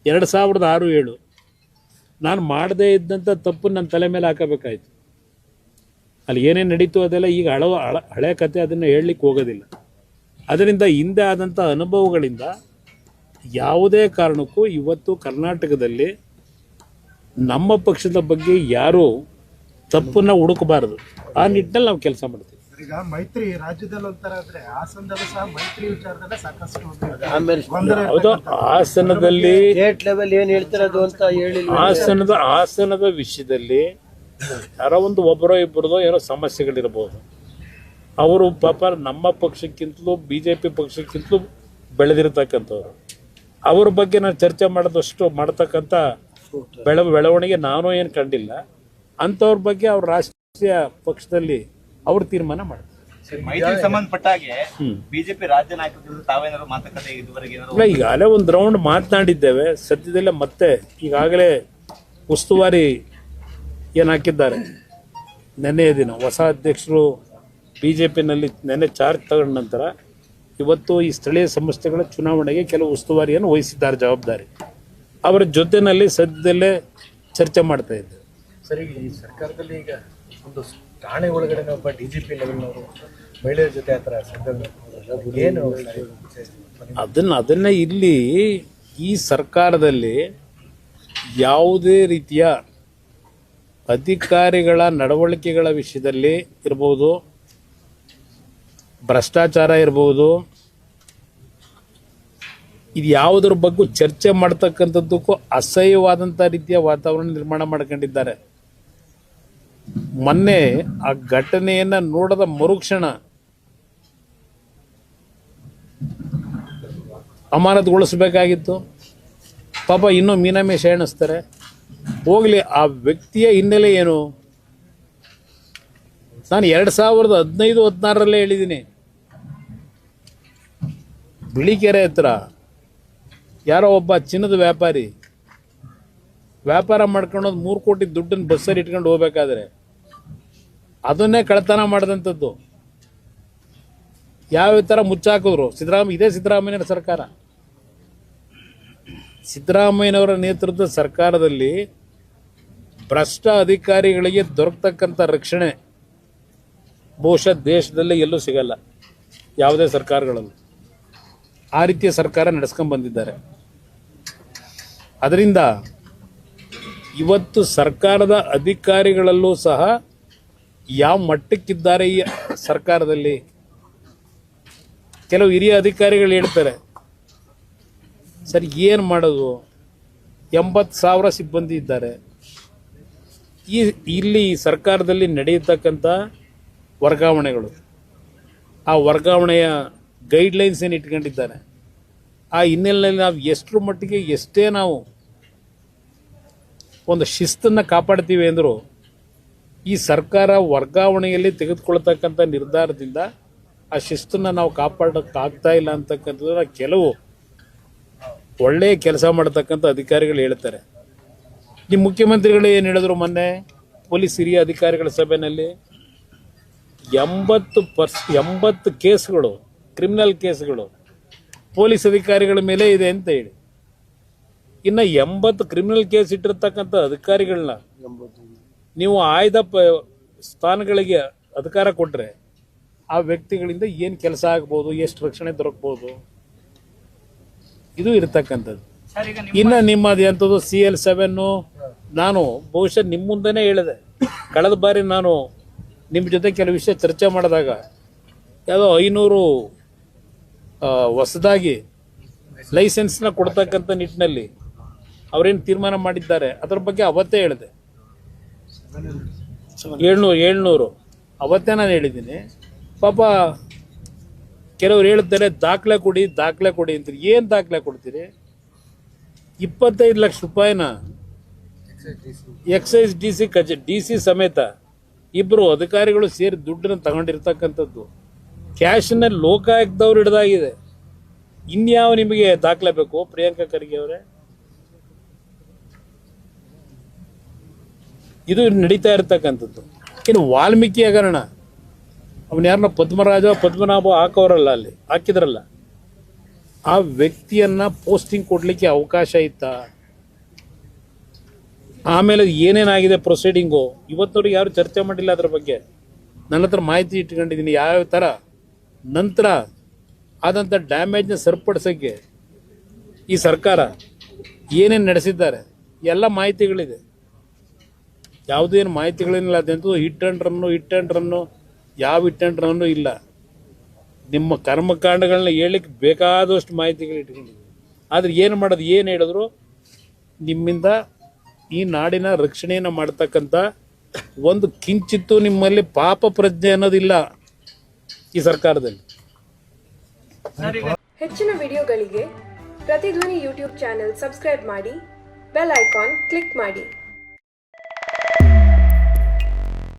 2006-7 ನಾನು ಮಾಡದೇ ಇದ್ದಂಥ ತಪ್ಪು ನನ್ನ ತಲೆ ಮೇಲೆ ಹಾಕಬೇಕಾಯ್ತು. ಅಲ್ಲಿ ಏನೇನು ನಡೀತು ಅದೆಲ್ಲ ಈಗ ಹಳೆ ಕತೆ, ಅದನ್ನು ಹೇಳಲಿಕ್ಕೆ ಹೋಗೋದಿಲ್ಲ. ಅದರಿಂದ ಹಿಂದೆ ಆದಂಥ ಅನುಭವಗಳಿಂದ ಯಾವುದೇ ಕಾರಣಕ್ಕೂ ಇವತ್ತು ಕರ್ನಾಟಕದಲ್ಲಿ ನಮ್ಮ ಪಕ್ಷದ ಬಗ್ಗೆ ಯಾರೂ ತಪ್ಪನ್ನು ಹುಡುಕಬಾರದು. ಆ ನಿಟ್ಟಿನಲ್ಲಿ ನಾವು ಕೆಲಸ ಮಾಡ್ತೀವಿ. ಈಗ ಮೈತ್ರಿ ರಾಜ್ಯದಲ್ಲಿ ಒಂಥರ ಆದ್ರೆ ಹಾಸನದಲ್ಲೂ ಸಹ ಮೈತ್ರಿ ವಿಚಾರದಲ್ಲೇ ಸಾಕಷ್ಟು ಹೌದು. ಹಾಸನದಲ್ಲಿ ಹಾಸನದ ವಿಷಯದಲ್ಲಿ ಯಾರೋ ಒಬ್ಬರೋ ಇಬ್ಬರದೋ ಏನೋ ಸಮಸ್ಯೆಗಳಿರ್ಬೋದು. ಅವರು ಪಾಪ ನಮ್ಮ ಪಕ್ಷಕ್ಕಿಂತಲೂ BJP ಪಕ್ಷಕ್ಕಿಂತಲೂ ಬೆಳೆದಿರ್ತಕ್ಕಂಥವ್ರು. ಅವ್ರ ಬಗ್ಗೆ ನಾನು ಚರ್ಚೆ ಮಾಡಿದಷ್ಟು ಮಾಡ್ತಕ್ಕಂಥ ಬೆಳವಣಿಗೆ ನಾನು ಏನು ಕಂಡಿಲ್ಲ. ಅಂಥವ್ರ ಬಗ್ಗೆ ಅವ್ರ ರಾಷ್ಟ್ರೀಯ ಪಕ್ಷದಲ್ಲಿ ಅವ್ರು ತೀರ್ಮಾನ ಮಾಡ್ತಾರೆ. ಮೈತ್ರಿ ಸಂಬಂಧಪಟ್ಟ ಹಾಗೆ ಬಿಜೆಪಿ ರಾಜ್ಯ ನಾಯಕರು ತಾವೇನಾದ್ರು ಮಾತುಕತೆ ಇದುವರೆಗೆ ಈಗಾಗಲೇ ಒಂದು ರೌಂಡ್ ಮಾತನಾಡಿದ್ದೇವೆ. ಸದ್ಯದಲ್ಲೇ ಮತ್ತೆ ಈಗಾಗಲೇ ಉಸ್ತುವಾರಿ ಏನು ಹಾಕಿದ್ದಾರೆ. ನೆನ್ನೆಯ ದಿನ ಹೊಸ ಅಧ್ಯಕ್ಷರು BJPನಲ್ಲಿ ನೆನ್ನೆ ಚಾರ್ಜ್ ತಗೊಂಡ ನಂತರ ಇವತ್ತು ಈ ಸ್ಥಳೀಯ ಸಂಸ್ಥೆಗಳ ಚುನಾವಣೆಗೆ ಕೆಲವು ಉಸ್ತುವಾರಿಯನ್ನು ವಹಿಸಿದ್ದಾರೆ ಜವಾಬ್ದಾರಿ. ಅವರ ಜೊತೆಯಲ್ಲಿ ಸದ್ಯದಲ್ಲೇ ಚರ್ಚೆ ಮಾಡ್ತಾ ಇದ್ದೇವೆ. ಸರಿ, ಈ ಸರ್ಕಾರದಲ್ಲಿ ಈಗ ಒಂದು ಠಾಣೆ ಒಳಗಡೆ ಒಬ್ಬ DGP ಲೆವೆಲ್ನವರು ಮಹಿಳೆಯರ ಜೊತೆ ಆ ಥರ ಏನು ಅದನ್ನೇ ಇಲ್ಲಿ ಈ ಸರ್ಕಾರದಲ್ಲಿ ಯಾವುದೇ ರೀತಿಯ ಅಧಿಕಾರಿಗಳ ನಡವಳಿಕೆಗಳ ವಿಷಯದಲ್ಲಿ ಇರ್ಬೋದು, ಭ್ರಷ್ಟಾಚಾರ ಇರ್ಬೋದು, ಇದು ಯಾವುದ್ರ ಬಗ್ಗೆ ಚರ್ಚೆ ಮಾಡ್ತಕ್ಕಂಥದ್ದಕ್ಕೂ ಅಸಹ್ಯವಾದಂಥ ರೀತಿಯ ವಾತಾವರಣ ನಿರ್ಮಾಣ ಮಾಡ್ಕೊಂಡಿದ್ದಾರೆ. ಮೊನ್ನೆ ಆ ಘಟನೆಯನ್ನ ನೋಡದ ಮರುಕ್ಷಣ ಅಮಾನತುಗೊಳಿಸಬೇಕಾಗಿತ್ತು. ಪಾಪ ಇನ್ನೂ ಮೀನಾಮೇಷ ಎಣಿಸ್ತಾರೆ. ಹೋಗ್ಲಿ, ಆ ವ್ಯಕ್ತಿಯ ಹಿನ್ನೆಲೆ ಏನು? ನಾನು 2015-16 ಹೇಳಿದ್ದೀನಿ. ಬಿಳಿಕೆರೆ ಹತ್ರ ಯಾರೋ ಒಬ್ಬ ಚಿನ್ನದ ವ್ಯಾಪಾರಿ ವ್ಯಾಪಾರ ಮಾಡ್ಕೊಂಡೋದು 3 ಕೋಟಿ ದುಡ್ಡನ್ನು ಬಸ್ಸಲ್ಲಿ ಇಟ್ಕೊಂಡು ಹೋಗ್ಬೇಕಾದ್ರೆ ಅದನ್ನೇ ಕಳ್ಳತನ ಮಾಡಿದಂಥದ್ದು. ಯಾವ ಥರ ಮುಚ್ಚಾಕಿದ್ರು ಇದೇ ಸಿದ್ದರಾಮಯ್ಯನವರ ಸರ್ಕಾರ. ಸಿದ್ದರಾಮಯ್ಯನವರ ನೇತೃತ್ವದ ಸರ್ಕಾರದಲ್ಲಿ ಭ್ರಷ್ಟ ಅಧಿಕಾರಿಗಳಿಗೆ ದೊರಕತಕ್ಕಂಥ ರಕ್ಷಣೆ ಬಹುಶಃ ದೇಶದಲ್ಲೇ ಎಲ್ಲೂ ಸಿಗಲ್ಲ, ಯಾವುದೇ ಸರ್ಕಾರಗಳಲ್ಲೂ. ಆ ರೀತಿಯ ಸರ್ಕಾರ ನಡೆಸ್ಕೊಂಡು ಬಂದಿದ್ದಾರೆ. ಅದರಿಂದ ಇವತ್ತು ಸರ್ಕಾರದ ಅಧಿಕಾರಿಗಳಲ್ಲೂ ಸಹ ಯಾವ ಮಟ್ಟಕ್ಕಿದ್ದಾರೆ ಈ ಸರ್ಕಾರದಲ್ಲಿ. ಕೆಲವು ಹಿರಿಯ ಅಧಿಕಾರಿಗಳು ಹೇಳ್ತಾರೆ, ಸರ್ ಏನು ಮಾಡೋದು, 80,000 ಸಿಬ್ಬಂದಿ ಇದ್ದಾರೆ. ಇಲ್ಲಿ ಸರ್ಕಾರದಲ್ಲಿ ನಡೆಯತಕ್ಕಂಥ ವರ್ಗಾವಣೆಗಳು, ಆ ವರ್ಗಾವಣೆಯ ಗೈಡ್ಲೈನ್ಸ್ ಏನು ಇಟ್ಕೊಂಡಿದ್ದಾರೆ, ಆ ಹಿನ್ನೆಲೆಯಲ್ಲಿ ನಾವು ಎಷ್ಟರ ಮಟ್ಟಿಗೆ ಎಷ್ಟೇ ನಾವು ಒಂದು ಶಿಸ್ತನ್ನು ಕಾಪಾಡ್ತೀವಿ ಅಂದರೂ ಈ ಸರ್ಕಾರ ವರ್ಗಾವಣೆಯಲ್ಲಿ ತೆಗೆದುಕೊಳ್ತಕ್ಕಂಥ ನಿರ್ಧಾರದಿಂದ ಆ ಶಿಸ್ತನ್ನು ನಾವು ಕಾಪಾಡೋಕ್ಕಾಗ್ತಾ ಇಲ್ಲ ಅಂತಕ್ಕಂಥದ್ದು ಕೆಲವು ಒಳ್ಳೆಯ ಕೆಲಸ ಮಾಡತಕ್ಕಂಥ ಅಧಿಕಾರಿಗಳು ಹೇಳ್ತಾರೆ. ಈ ಮುಖ್ಯಮಂತ್ರಿಗಳು ಏನು ಹೇಳಿದ್ರು ಮೊನ್ನೆ ಪೊಲೀಸ್ ಹಿರಿಯ ಅಧಿಕಾರಿಗಳ ಸಭೆಯಲ್ಲಿ, 80 ಕೇಸ್ಗಳು, ಕ್ರಿಮಿನಲ್ ಕೇಸ್ಗಳು ಪೊಲೀಸ್ ಅಧಿಕಾರಿಗಳ ಮೇಲೆ ಇದೆ ಅಂತ ಹೇಳಿ. ಇನ್ನು 80 ಕ್ರಿಮಿನಲ್ ಕೇಸ್ ಇಟ್ಟಿರ್ತಕ್ಕಂಥ ಅಧಿಕಾರಿಗಳನ್ನ ನೀವು ಆಯ್ದ ಸ್ಥಾನಗಳಿಗೆ ಅಧಿಕಾರ ಕೊಟ್ಟರೆ ಆ ವ್ಯಕ್ತಿಗಳಿಂದ ಏನು ಕೆಲಸ ಆಗ್ಬೋದು, ಎಷ್ಟು ರಕ್ಷಣೆ ದೊರಕಬಹುದು, ಇದು ಇರತಕ್ಕಂಥದ್ದು. ಇನ್ನು ನಿಮ್ಮದು ಎಂಥದ್ದು CL7 ನಾನು ಬಹುಶಃ ನಿಮ್ಮ ಮುಂದೆನೇ ಹೇಳಿದೆ. ಕಳೆದ ಬಾರಿ ನಾನು ನಿಮ್ಮ ಜೊತೆ ಕೆಲವು ವಿಷಯ ಚರ್ಚೆ ಮಾಡಿದಾಗ ಯಾವುದೋ 500 ಹೊಸದಾಗಿ ಲೈಸೆನ್ಸ್ನ ಕೊಡ್ತಕ್ಕಂಥ ನಿಟ್ಟಿನಲ್ಲಿ ಅವರೇನು ತೀರ್ಮಾನ ಮಾಡಿದ್ದಾರೆ ಅದರ ಬಗ್ಗೆ ಅವತ್ತೇ ಹೇಳಿದೆ. 700 ಅವತ್ತೇ ನಾನು ಹೇಳಿದ್ದೀನಿ. ಪಾಪ ಕೆಲವರು ಹೇಳ್ತಾರೆ ದಾಖಲೆ ಕೊಡಿ ಅಂತೀರಿ. ಏನು ದಾಖಲೆ ಕೊಡ್ತೀರಿ? 25 ಲಕ್ಷ ರೂಪಾಯಿನ ಎಕ್ಸೈಸ್ DC ಸಮೇತ ಇಬ್ಬರು ಅಧಿಕಾರಿಗಳು ಸೇರಿ ದುಡ್ಡನ್ನು ತಗೊಂಡಿರ್ತಕ್ಕಂಥದ್ದು. ಕ್ಯಾಶನ್ನ ಲೋಕಾಯುಕ್ತದವ್ರು ಹಿಡಿದಾಗಿದೆ. ಇನ್ಯಾವ ನಿಮಗೆ ದಾಖಲೆ ಬೇಕು ಪ್ರಿಯಾಂಕಾ ಖರ್ಗೆ ಅವರೇ? ಇದು ನಡೀತಾ ಇರ್ತಕ್ಕಂಥದ್ದು. ಇನ್ನು ವಾಲ್ಮೀಕಿ ಹಗರಣ, ಅವನು ಯಾರನ್ನ ಪದ್ಮನಾಭ ಹಾಕೋರಲ್ಲ, ಅಲ್ಲಿ ಹಾಕಿದ್ರಲ್ಲ, ಆ ವ್ಯಕ್ತಿಯನ್ನ ಪೋಸ್ಟಿಂಗ್ ಕೊಡಲಿಕ್ಕೆ ಅವಕಾಶ ಇತ್ತಾ? ಆಮೇಲೆ ಏನೇನಾಗಿದೆ ಪ್ರೊಸೀಡಿಂಗು ಇವತ್ತವರೆಗೆ ಯಾರು ಚರ್ಚೆ ಮಾಡಿಲ್ಲ ಅದ್ರ ಬಗ್ಗೆ. ನನ್ನ ಹತ್ರ ಮಾಹಿತಿ ಇಟ್ಕೊಂಡಿದ್ದೀನಿ ಯಾವ್ಯಾವ ಥರ ನಂತರ ಆದಂಥ ಡ್ಯಾಮೇಜ್ನ ಸರಿಪಡಿಸೋಕ್ಕೆ ಈ ಸರ್ಕಾರ ಏನೇನು ನಡೆಸಿದ್ದಾರೆ ಎಲ್ಲ ಮಾಹಿತಿಗಳಿದೆ. ಯಾವುದೇನು ಮಾಹಿತಿಗಳೇನಿಲ್ಲ, ಅದಂತೂ ಹಿಟ್ ಆ್ಯಂಡ್ ರನ್ನು ಯಾವ ಹಿಟ್ ಆ್ಯಂಡ್ ರನ್ನು ಇಲ್ಲ. ನಿಮ್ಮ ಕರ್ಮಕಾಂಡಗಳನ್ನ ಹೇಳಲಿಕ್ಕೆ ಬೇಕಾದಷ್ಟು ಮಾಹಿತಿಗಳು ಇಟ್ಕೊಂಡಿದ್ದೀವಿ. ಆದರೆ ಏನು ಮಾಡೋದು, ಏನು ಹೇಳಿದ್ರು ನಿಮ್ಮಿಂದ ಈ ನಾಡಿನ ರಕ್ಷಣೆಯನ್ನು ಮಾಡ್ತಕ್ಕಂಥ ಒಂದು ಕಿಂಚಿತ್ತು ನಿಮ್ಮಲ್ಲಿ ಪಾಪ ಪ್ರಜ್ಞೆ ಅನ್ನೋದಿಲ್ಲ ಈ ಸರ್ಕಾರದಲ್ಲಿ. ಹೆಚ್ಚಿನ ವಿಡಿಯೋಗಳಿಗೆ ಪ್ರತಿಧ್ವನಿ ಯೂಟ್ಯೂಬ್ ಚಾನೆಲ್ ಸಬ್ಸ್ಕ್ರೈಬ್ ಮಾಡಿ, ಬೆಲ್ ಐಕಾನ್ ಕ್ಲಿಕ್ ಮಾಡಿ.